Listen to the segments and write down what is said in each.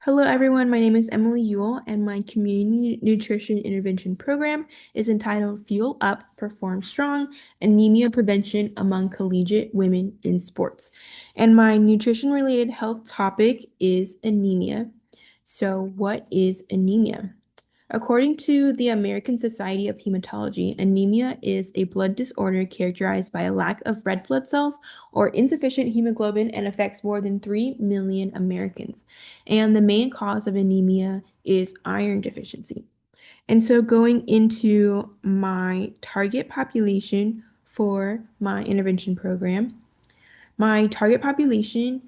Hello, everyone. My name is Emily Ewell, and my community nutrition intervention program is entitled Fuel Up, Perform Strong: Anemia Prevention Among Collegiate Women in Sports. And my nutrition related health topic is anemia. So, what is anemia? According to the American Society of Hematology, anemia is a blood disorder characterized by a lack of red blood cells or insufficient hemoglobin and affects more than 3 million Americans. And the main cause of anemia is iron deficiency. And so, going into my target population for my intervention program, my target population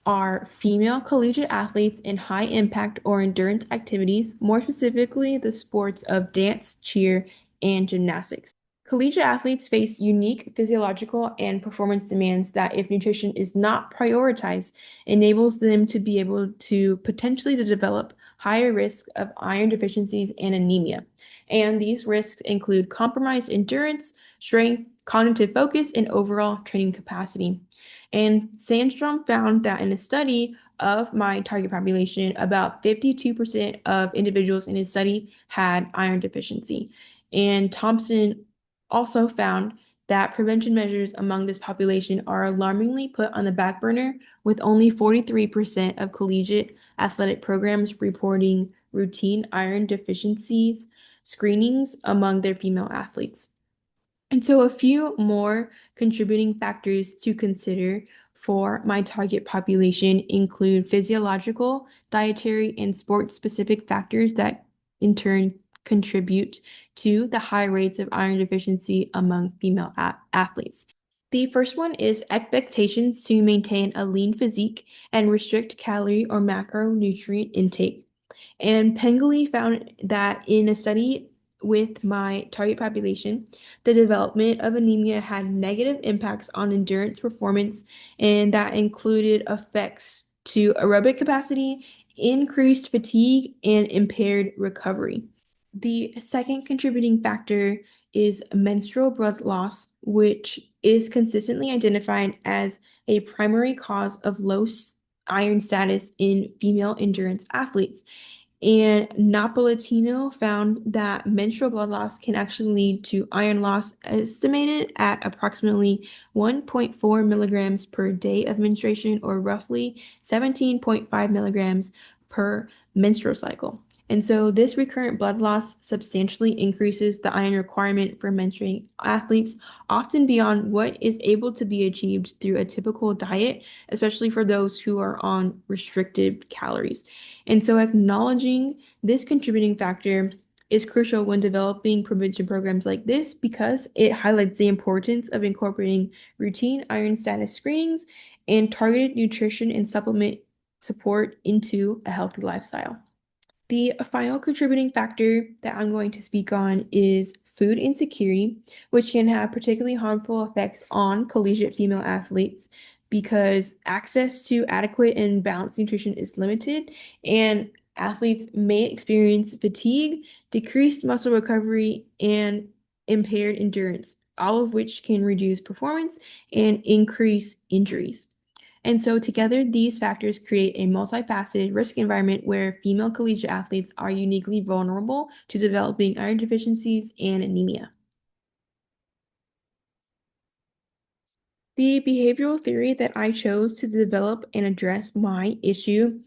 are female collegiate athletes in high impact or endurance activities, more specifically the sports of dance, cheer, and gymnastics. Collegiate athletes face unique physiological and performance demands that, if nutrition is not prioritized, enables them to be able to potentially to develop higher risk of iron deficiencies and anemia. And these risks include compromised endurance, strength, cognitive focus, and overall training capacity. And Sandstrom found that in a study of my target population, about 52% of individuals in his study had iron deficiency. And Thompson also found that prevention measures among this population are alarmingly put on the back burner, with only 43% of collegiate athletic programs reporting routine iron deficiencies screenings among their female athletes. And so, a few more contributing factors to consider for my target population include physiological, dietary, and sport-specific factors that in turn contribute to the high rates of iron deficiency among female athletes. The first one is expectations to maintain a lean physique and restrict calorie or macronutrient intake. And Pengele found that in a study with my target population, the development of anemia had negative impacts on endurance performance, and that included effects to aerobic capacity, increased fatigue, and impaired recovery. The second contributing factor is menstrual blood loss, which is consistently identified as a primary cause of low iron status in female endurance athletes. And Napolitano found that menstrual blood loss can actually lead to iron loss, estimated at approximately 1.4 milligrams per day of menstruation, or roughly 17.5 milligrams per menstrual cycle. And so this recurrent blood loss substantially increases the iron requirement for menstruating athletes, often beyond what is able to be achieved through a typical diet, especially for those who are on restricted calories. And so acknowledging this contributing factor is crucial when developing prevention programs like this, because it highlights the importance of incorporating routine iron status screenings and targeted nutrition and supplement support into a healthy lifestyle. The final contributing factor that I'm going to speak on is food insecurity, which can have particularly harmful effects on collegiate female athletes because access to adequate and balanced nutrition is limited, and athletes may experience fatigue, decreased muscle recovery, and impaired endurance, all of which can reduce performance and increase injuries. And so together, these factors create a multifaceted risk environment where female collegiate athletes are uniquely vulnerable to developing iron deficiencies and anemia. The behavioral theory that I chose to develop and address my issue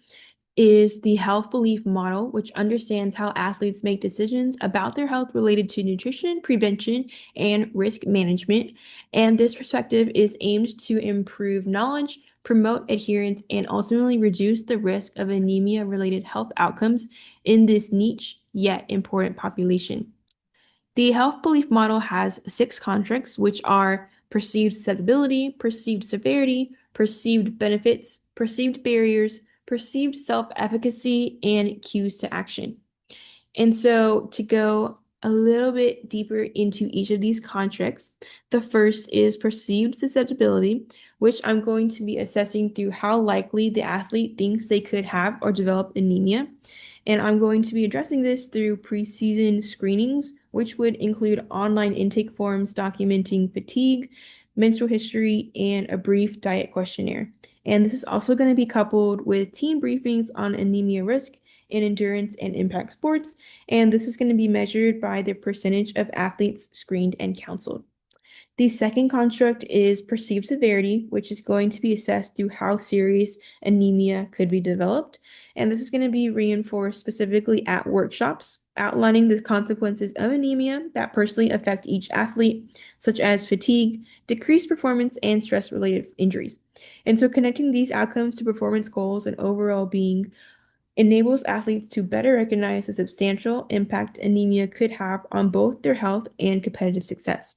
is the health belief model, which understands how athletes make decisions about their health related to nutrition, prevention, and risk management. And this perspective is aimed to improve knowledge, promote adherence, and ultimately reduce the risk of anemia-related health outcomes in this niche yet important population. The health belief model has six constructs, which are perceived susceptibility, perceived severity, perceived benefits, perceived barriers, perceived self-efficacy, and cues to action. And so, to go a little bit deeper into each of these constructs, the first is perceived susceptibility, which I'm going to be assessing through how likely the athlete thinks they could have or develop anemia. And I'm going to be addressing this through preseason screenings, which would include online intake forms documenting fatigue, menstrual history, and a brief diet questionnaire. And this is also going to be coupled with team briefings on anemia risk in endurance and impact sports. And this is going to be measured by the percentage of athletes screened and counseled. The second construct is perceived severity, which is going to be assessed through how serious anemia could be developed. And this is going to be reinforced specifically at workshops, outlining the consequences of anemia that personally affect each athlete, such as fatigue, decreased performance, and stress-related injuries. And so connecting these outcomes to performance goals and overall being enables athletes to better recognize the substantial impact anemia could have on both their health and competitive success.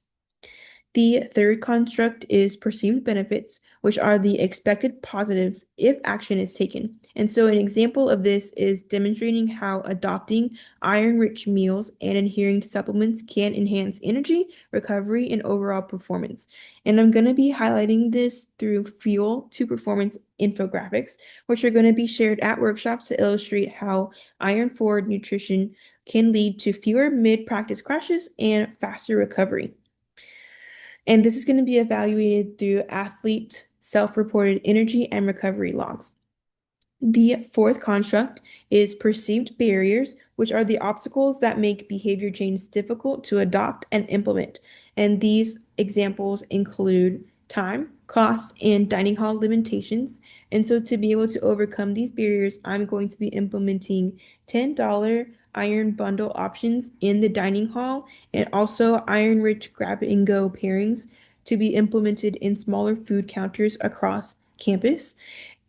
The third construct is perceived benefits, which are the expected positives if action is taken. And so, an example of this is demonstrating how adopting iron-rich meals and adhering to supplements can enhance energy, recovery, and overall performance. And I'm going to be highlighting this through fuel to performance infographics, which are going to be shared at workshops to illustrate how iron-forward nutrition can lead to fewer mid-practice crashes and faster recovery. And this is going to be evaluated through athlete self-reported energy and recovery logs. The fourth construct is perceived barriers, which are the obstacles that make behavior change difficult to adopt and implement. And these examples include time, cost, and dining hall limitations. And so to be able to overcome these barriers, I'm going to be implementing $10 iron bundle options in the dining hall and also iron-rich grab-and-go pairings to be implemented in smaller food counters across campus.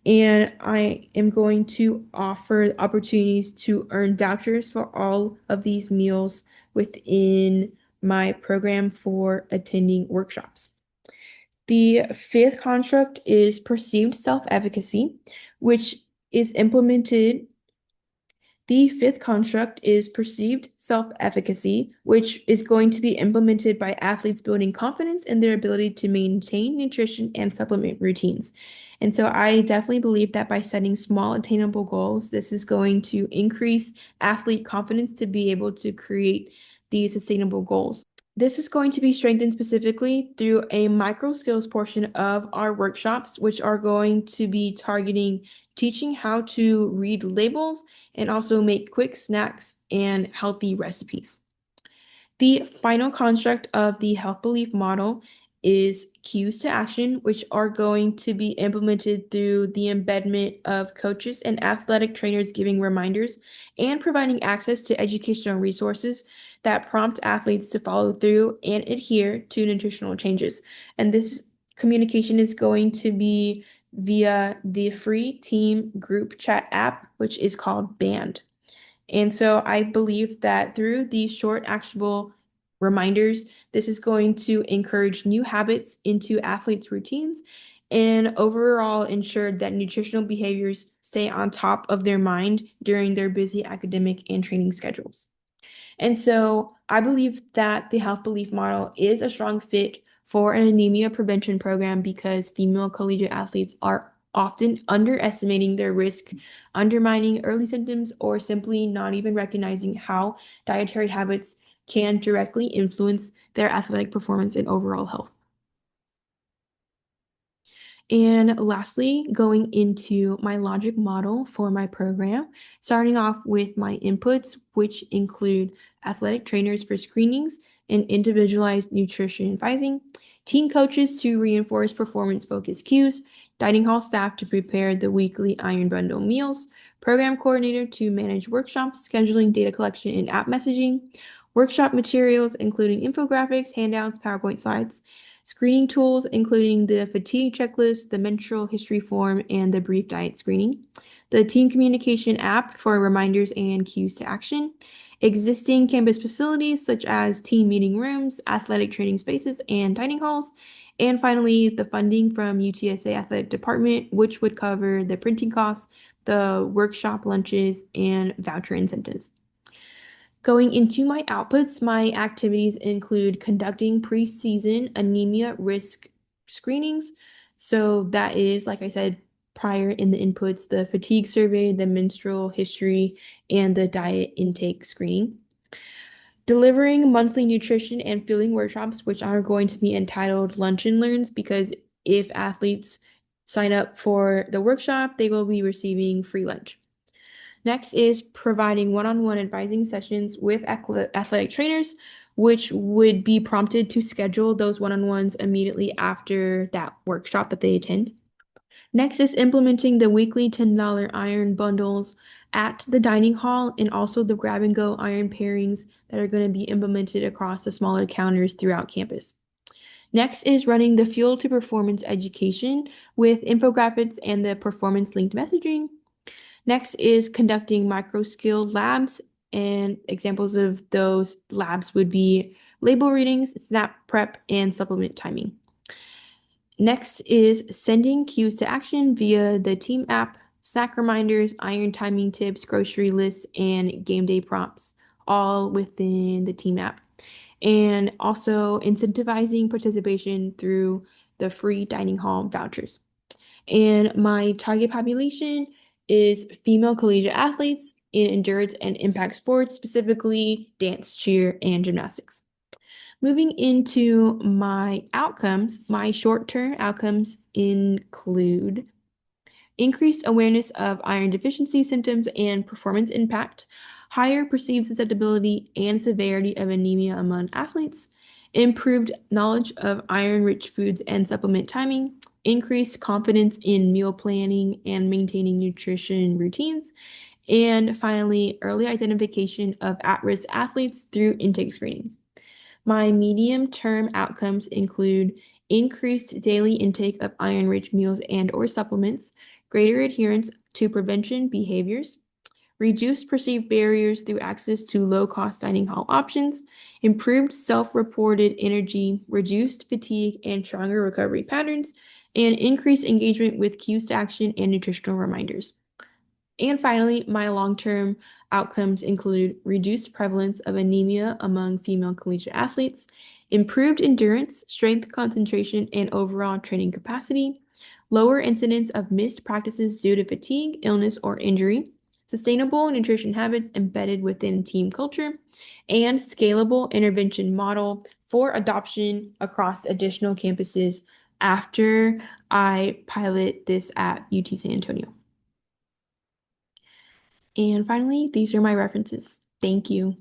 And I am going to offer opportunities to earn vouchers for all of these meals within my program for attending workshops. The fifth construct is perceived self-efficacy, which is implemented the fifth construct is perceived self-efficacy, which is going to be implemented by athletes building confidence in their ability to maintain nutrition and supplement routines. And so I definitely believe that by setting small attainable goals, this is going to increase athlete confidence to be able to create these sustainable goals. This is going to be strengthened specifically through a micro skills portion of our workshops, which are going to be targeting teaching how to read labels and also make quick snacks and healthy recipes. The final construct of the health belief model is cues to action, which are going to be implemented through the embedment of coaches and athletic trainers giving reminders and providing access to educational resources that prompt athletes to follow through and adhere to nutritional changes. And this communication is going to be via the free team group chat app, which is called Band. And so I believe that through these short, actionable reminders, this is going to encourage new habits into athletes' routines and overall ensure that nutritional behaviors stay on top of their mind during their busy academic and training schedules. And so I believe that the health belief model is a strong fit for an anemia prevention program because female collegiate athletes are often underestimating their risk, undermining early symptoms, or simply not even recognizing how dietary habits can directly influence their athletic performance and overall health. And lastly, going into my logic model for my program, starting off with my inputs, which include athletic trainers for screenings and individualized nutrition advising, team coaches to reinforce performance-focused cues, dining hall staff to prepare the weekly Iron Bundle meals, program coordinator to manage workshops, scheduling, data collection, and app messaging, workshop materials, including infographics, handouts, PowerPoint slides, screening tools, including the fatigue checklist, the menstrual history form, and the brief diet screening, the team communication app for reminders and cues to action, existing campus facilities such as team meeting rooms, athletic training spaces, and dining halls, and finally, the funding from UTSA Athletic Department, which would cover the printing costs, the workshop lunches, and voucher incentives. Going into my outputs, my activities include conducting preseason anemia risk screenings. So that is, like I said prior in the inputs, the fatigue survey, the menstrual history, and the diet intake screening. Delivering monthly nutrition and fueling workshops, which are going to be entitled Lunch and Learns, because if athletes sign up for the workshop, they will be receiving free lunch. Next is providing one-on-one advising sessions with athletic trainers, which would be prompted to schedule those one-on-ones immediately after that workshop that they attend. Next is implementing the weekly $10 iron bundles at the dining hall and also the grab and go iron pairings that are going to be implemented across the smaller counters throughout campus. Next is running the Fuel to Performance education with infographics and the performance linked messaging. Next is conducting micro skill labs, and examples of those labs would be label readings, snap prep, and supplement timing. Next is sending cues to action via the team app, snack reminders, iron timing tips, grocery lists, and game day prompts, all within the team app. And also incentivizing participation through the free dining hall vouchers. And my target population is female collegiate athletes in endurance and impact sports, specifically dance, cheer, and gymnastics. Moving into my outcomes, my short-term outcomes include increased awareness of iron deficiency symptoms and performance impact, higher perceived susceptibility and severity of anemia among athletes, improved knowledge of iron-rich foods and supplement timing, increased confidence in meal planning and maintaining nutrition routines, and finally, early identification of at-risk athletes through intake screenings. My medium-term outcomes include increased daily intake of iron-rich meals and/or supplements, greater adherence to prevention behaviors, reduced perceived barriers through access to low-cost dining hall options, improved self-reported energy, reduced fatigue and stronger recovery patterns, and increased engagement with cues to action and nutritional reminders. And finally, my long-term outcomes include reduced prevalence of anemia among female collegiate athletes, improved endurance, strength, concentration, and overall training capacity, lower incidence of missed practices due to fatigue, illness, or injury, sustainable nutrition habits embedded within team culture, and scalable intervention model for adoption across additional campuses after I pilot this at UT San Antonio. And finally, these are my references. Thank you.